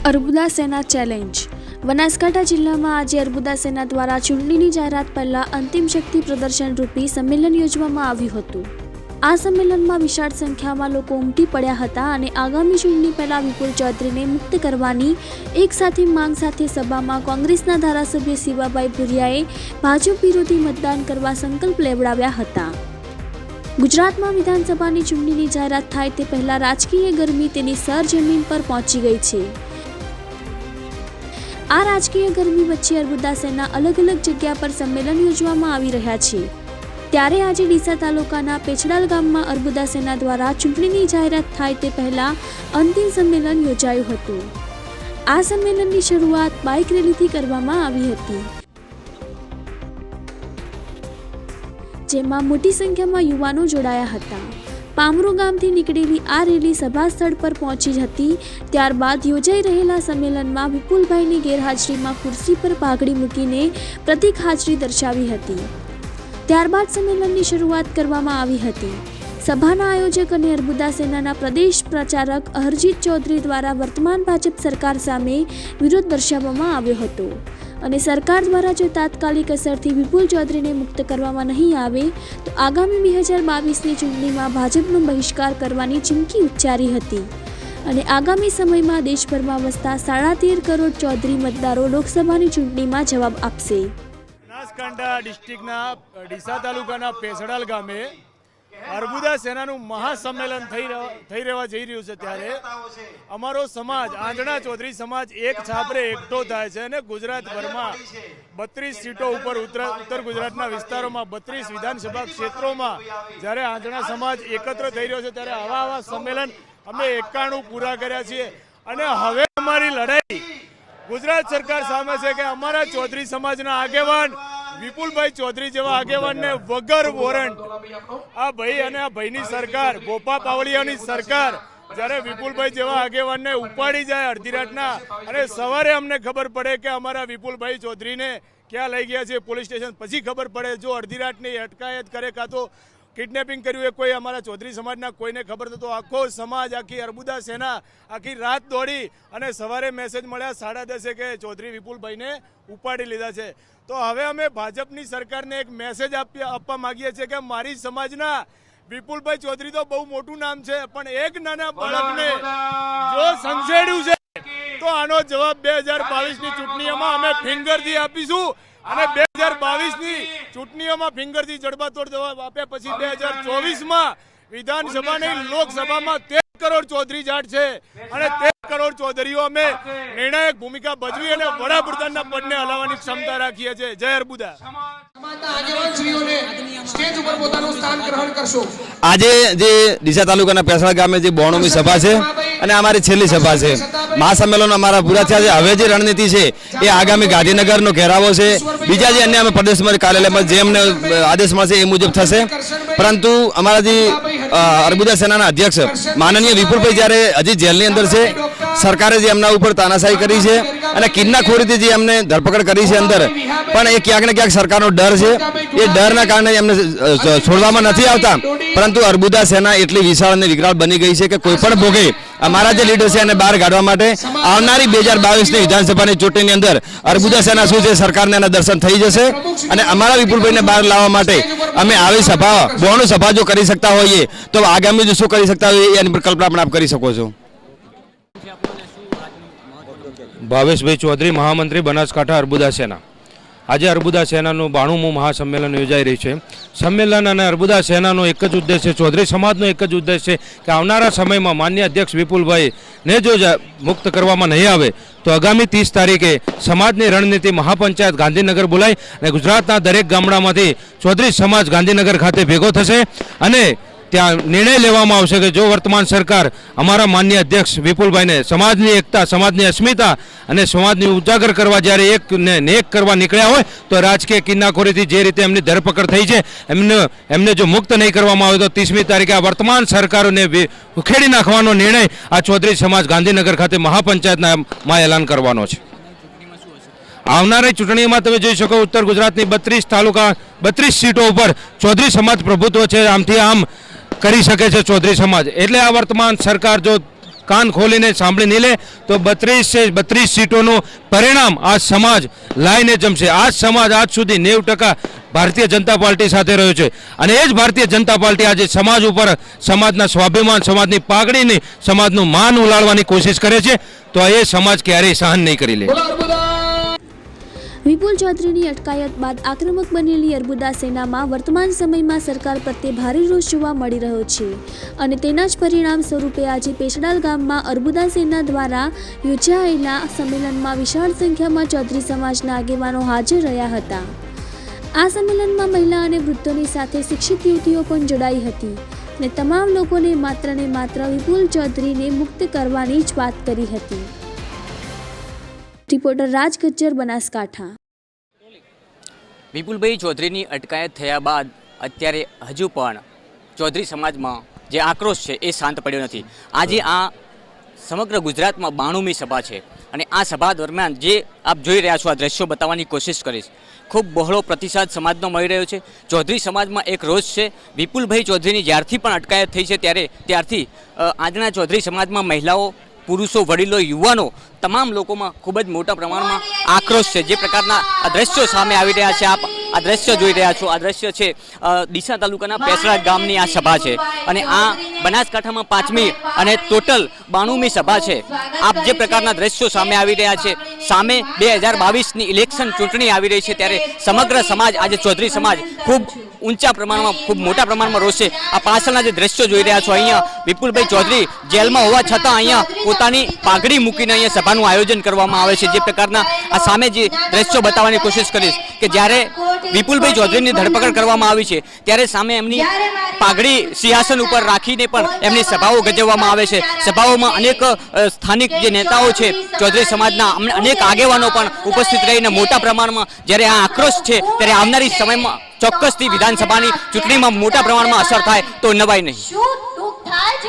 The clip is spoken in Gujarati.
અર્બુદા સેના ચેલેન્જ બનાસકાંઠા જિલ્લામાં આજે અર્બુદા સેના દ્વારા ચૂંટણીની જાહેરાત પહેલા અંતિમ શક્તિ પ્રદર્શન રૂપી સંમેલન યોજવામાં આવ્યું હતું। આ સંમેલનમાં વિશાળ સંખ્યામાં લોકો ઉમટી પડ્યા હતા અને આગામી ચૂંટણી પહેલા વિપુલ ચૌધરીને મુક્ત કરવાની એક સાથે માંગ સાથે સભામાં કોંગ્રેસના ધારાસભ્ય શિવાભાઈ ભુરિયાએ ભાજપ વિરોધી મતદાન કરવા સંકલ્પ લેવડાવ્યા હતા। ગુજરાતમાં વિધાનસભાની ચૂંટણીની જાહેરાત થાય તે પહેલા રાજકીય ગરમી તેની સરજમીન પર પહોંચી ગઈ છે। આ રાજકીય ગરમી વચ્ચે અર્બુદા સેના અલગ અલગ જગ્યા પર સંમેલન યોજવામાં આવી રહ્યા છે। ત્યારે આજે ડીસા તાલુકાના પેછડાલ ગામમાં અર્બુદા સેના દ્વારા ચૂંટણીની જાહેરાત થાય તે પહેલા અંતિમ સંમેલન યોજાયું હતું। આ સંમેલનની શરૂઆત બાઇક રેલીથી કરવામાં આવી હતી, જેમાં મોટી સંખ્યામાં યુવાનો જોડાયા હતા। પામરો ગામથી નીકળેલી આ રેલી સભા સ્થળ પર પહોંચી હતી। ત્યારબાદ યોજાઈ રહેલા સંમેલનમાં વિપુલભાઈની ગેરહાજરીમાં ખુરશી પર પાઘડી મૂકીને પ્રતિક હાજરી દર્શાવી હતી। ત્યારબાદ સંમેલનની શરૂઆત કરવામાં આવી હતી। સભાના આયોજક અને અર્બુદા સેનાના પ્રદેશ પ્રચારક હરજીત ચૌધરી દ્વારા વર્તમાન ભાજપ સરકાર સામે વિરોધ દર્શાવવામાં આવ્યો હતો અને સરકાર દ્વારા જો તાત્કાલિક અસરથી વિપુલ ચૌધરીને મુક્ત કરવામાં નહીં આવે તો આગામી 2022ની ચૂંટણીમાં ભાજપનો બહિષ્કાર કરવાની ચીમકી ઉચ્ચારી હતી અને આગામી સમયમાં દેશભરમાં વસતા 13.5 કરોડ ચૌધરી મતદારો લોકસભાની ચૂંટણીમાં જવાબ આપશે। બનાસકાંઠા ડિસ્ટ્રિક્ટના ડીસા તાલુકાના પેછડાલ ગામે અર્બુદા સેનાનું મહાસંમેલન થઈ રહેવા જઈ રહ્યું છે। ત્યારે અમારો સમાજ આંધણા ચૌધરી સમાજ એક છાપરે એકઠો થાય છે અને ગુજરાતભરમાં 32 સીટો ઉપર ઉત્તર ગુજરાતના વિસ્તારોમાં 32 વિધાનસભા ક્ષેત્રોમાં જ્યારે આંધણા સમાજ એકત્ર થઈ રહ્યો છે ત્યારે આવા સંમેલન અમે 91 પૂરા કર્યા છીએ અને હવે અમારી લડાઈ ગુજરાત સરકાર સામે છે કે અમારા ચૌધરી સમાજના આગેવાન વિપુલભાઈ ચૌધરી જેવા આગેવાનને વગર વોરંટ આ ભાઈ અને આ ભાઈની સરકાર ગોપા પાવળિયાની સરકાર જ્યારે વિપુલભાઈ જેવા આગેવાનને ઉપાડી જાય અડધી રાતના અને સવારે અમને ખબર પડે કે અમારા વિપુલભાઈ ચૌધરીને ક્યાં લઈ ગયા છે પોલીસ સ્ટેશન, પછી ખબર પડે જો અડધી રાતની અટકાયત કરે કાં તો કિડનેપિંગ કર્યું એ કોઈ અમારા ચૌધરી સમાજના કોઈને ખબર તો આખો સમાજ આખી અર્બુદા સેના આખી રાત દોડી અને સવારે મેસેજ મળ્યા 10:30 કે ચૌધરી વિપુલભાઈને ઉપાડી લીધા છે। તો હવે અમે ભાજપની સરકારને એક મેસેજ આપવા માંગીએ છીએ કે મારી સમાજના વિપુલભાઈ ચૌધરી તો બહુ મોટું નામ છે પણ એક નાના બાળકને જો સંસેડ્યું છે તો આનો જવાબ 2022ની ચૂંટણીઓમાં અમે ફિંગરથી આપીશું અને 2022ની ચૂંટણીઓમાં ફિંગરથી જડબાતોડ જવાબ આપ્યા પછી 2024માં વિધાનસભાની લોકસભામાં 13 કરોડ ચૌધરી જાટ છે અને 13 કરોડ ચૌધરીઓ અમે નિર્ણાયક ભૂમિકા ભજવી અને વડાપ્રધાનના પદને હલાવવાની ક્ષમતા રાખીએ છીએ। જય અર્બુદા। આજે જે ડીસા તાલુકાના પેછડા ગામે જે 92મી સભા છે અને અમારી છેલ્લી સભા છે। મહાસંમેલન અમારા પૂરા થયા છે। હવે જે રણનીતિ છે એ આગામી ગાંધીનગરનો ઘેરાવો છે, બીજા જે અન્ય અમે પ્રદેશમાં કાર્યાલયમાં જે અમને આદેશ મળશે એ મુજબ થશે। પરંતુ અમારા જે અર્બુદા સેનાના અધ્યક્ષ માનનીય વિપુલભાઈ જ્યારે હજી જેલની અંદર છે, સરકારે જે એમના ઉપર તાનાશાહી કરી છે અને કિન્નાખોરીથી જે એમને ધરપકડ કરી છે અંદર, પણ એ ક્યાંક ને ક્યાંક સરકારનો ડર છે। એ ડરના કારણે એમને છોડવામાં નથી આવતા। પરંતુ અર્બુદા સેના એટલી વિશાળ અને વિકરાળ બની ગઈ છે કે કોઈ પણ ભોગે અમારા જે લીડર છે એને બહાર કાઢવા માટે આવનારી 2022ની વિધાનસભાની ચૂંટણીની અંદર અર્બુદા સેના શું છે સરકારને એના દર્શન થઈ જશે અને અમારા વિપુલભાઈને બહાર લાવવા માટે અમે આવી સભા 92 સભા જો કરી શકતા હોઈએ તો આગામી જો શું કરી શકતા હોઈએ એની પર કલ્પના પણ આપ કરી શકો છો। ભાવેશભાઈ ચૌધરી, મહામંત્રી, બનાસકાંઠા અર્બુદા સેના। આજે અર્બુદા સેનાનું 92મું મહાસંમેલન યોજાઈ રહ્યું છે। સંમેલન અને અર્બુદા સેનાનો એક જ ઉદ્દેશ છે, ચૌધરી સમાજનો એક જ ઉદ્દેશ છે કે આવનારા સમયમાં માન્ય અધ્યક્ષ વિપુલભાઈને જો મુક્ત કરવામાં નહીં આવે તો આગામી 30 તારીખે સમાજની રણનીતિ મહાપંચાયત ગાંધીનગર બોલાય અને ગુજરાતના દરેક ગામડામાંથી ચૌધરી સમાજ ગાંધીનગર ખાતે ભેગો થશે અને ત્યાં નિર્ણય લેવામાં આવશે કે જો વર્તમાન સરકાર અમારા માન્ય અધ્યક્ષ વિપુલભાઈને સમાજની એકતા, સમાજની અસ્મિતા અને સમાજની ઉજાગર કરવા જ્યારે એક કરવા નીકળ્યા હોય તો રાજકીય કિન્નાખોરીથી જે રીતે એમની ધરપકડ થઈ છે એમને જો મુક્ત નહીં કરવામાં આવે તો 30મી તારીખે આ વર્તમાન સરકારોને ઉખેડી નાખવાનો નિર્ણય આ ચૌધરી સમાજ ગાંધીનગર ખાતે મહાપંચાયતમાં એલાન કરવાનો છે। આવનારી ચૂંટણીમાં તમે જોઈ શકો ઉત્તર ગુજરાતની 32 સીટો ઉપર ચૌધરી સમાજ પ્રભુત્વ છે, આમથી આમ કરી શકે છે ચૌધરી સમાજ। એટલે આ વર્તમાન સરકાર જો કાન ખોલીને સાંભળી નહીં લે તો 32 સીટોનું પરિણામ આ સમાજ લાઈને જમશે. આ સમાજ આજ સુધી 90% ભારતીય જનતા પાર્ટી સાથે રહ્યો છે અને એ જ ભારતીય જનતા પાર્ટી આજે સમાજ ઉપર સમાજના સ્વાભિમાન, સમાજની પાઘડીની, સમાજનું માન ઉલાળવાની કોશિશ કરે છે તો એ સમાજ ક્યારેય સહન નહીં કરી લે. વિપુલ ચૌધરીની અટકાયત બાદ આક્રમક બનેલી અર્બુદા સેનામાં વર્તમાન સમયમાં સરકાર પ્રત્યે ભારે રોષ જોવા મળી રહ્યો છે અને તેના જ પરિણામ સ્વરૂપે આજે પેછડાલ ગામમાં અર્બુદા સેના દ્વારા યોજાયેલા સંમેલનમાં વિશાળ સંખ્યામાં ચૌધરી સમાજના આગેવાનો હાજર રહ્યા હતા. આ સંમેલનમાં મહિલા અને વૃદ્ધોની સાથે શિક્ષિત યુવતીઓ પણ જોડાઈ હતી અને તમામ લોકોને માત્ર વિપુલ ચૌધરીને મુક્ત કરવાની જ વાત કરી હતી. રિપોર્ટર રાજ ગજ્જર, બનાસકાંઠા. વિપુલભાઈ ચૌધરીની અટકાયત થયા બાદ અત્યારે હજુ પણ ચૌધરી સમાજમાં જે આક્રોશ છે એ શાંત પડ્યો નથી. આજે આ સમગ્ર ગુજરાતમાં 92મી સભા છે અને આ સભા દરમિયાન જે આપ જોઈ રહ્યા છો આ દ્રશ્યો બતાવવાની કોશિશ કરીશ. ખૂબ બહોળો પ્રતિસાદ સમાજનો મળી રહ્યો છે. ચૌધરી સમાજમાં એક રોષ છે. વિપુલભાઈ ચૌધરીની જ્યારથી પણ અટકાયત થઈ છે ત્યારથી આજના ચૌધરી સમાજમાં મહિલાઓ, પુરુષો, વડીલો, યુવાનો તમામ લોકોમાં ખૂબ જ મોટા પ્રમાણમાં આક્રોશ છે. જે પ્રકારના આ દ્રશ્યો સામે આવી રહ્યા છે, આપ આ દ્રશ્ય જોઈ રહ્યા છો. આ દ્રશ્ય છે ડીસા તાલુકાના પેસરા ગામની આ સભા છે અને આ બનાસકાંઠામાં 5મી અને ટોટલ 92મી સભા છે. આપ જે પ્રકારના દ્રશ્યો સામે આવી રહ્યા છે, સામે 2022ની ઇલેક્શન ચૂંટણી આવી રહી છે ત્યારે સમગ્ર સમાજ, આજે ચૌધરી સમાજ ખૂબ ઊંચા પ્રમાણમાં, ખૂબ મોટા પ્રમાણમાં રોષ છે. આ પાછળના જે દ્રશ્યો જોઈ રહ્યા છો, અહીંયા વિપુલભાઈ ચૌધરી જેલમાં હોવા છતાં અહીંયા પોતાની પાઘડી મૂકીને અહીંયા સભાનું આયોજન કરવામાં આવે છે. જે પ્રકારના આ સામે જે દ્રશ્યો બતાવવાની કોશિશ કરીશ કે જ્યારે વિપુલભાઈ ચૌધરીની ધરપકડ કરવામાં આવી છે ત્યારે સામે એમની પાઘડી સિંહાસન ઉપર રાખીને પણ એમની સભાઓ ગજવવામાં આવે છે. સભાઓમાં અનેક સ્થાનિક જે નેતાઓ છે ચૌધરી સમાજના, અનેક આગેવાનો પણ ઉપસ્થિત રહીને મોટા પ્રમાણમાં જ્યારે આ આક્રોશ છે ત્યારે આવનારી સમયમાં ચોક્કસથી વિધાનસભાની ચૂંટણીમાં મોટા પ્રમાણમાં અસર થાય તો નવાય નહીં.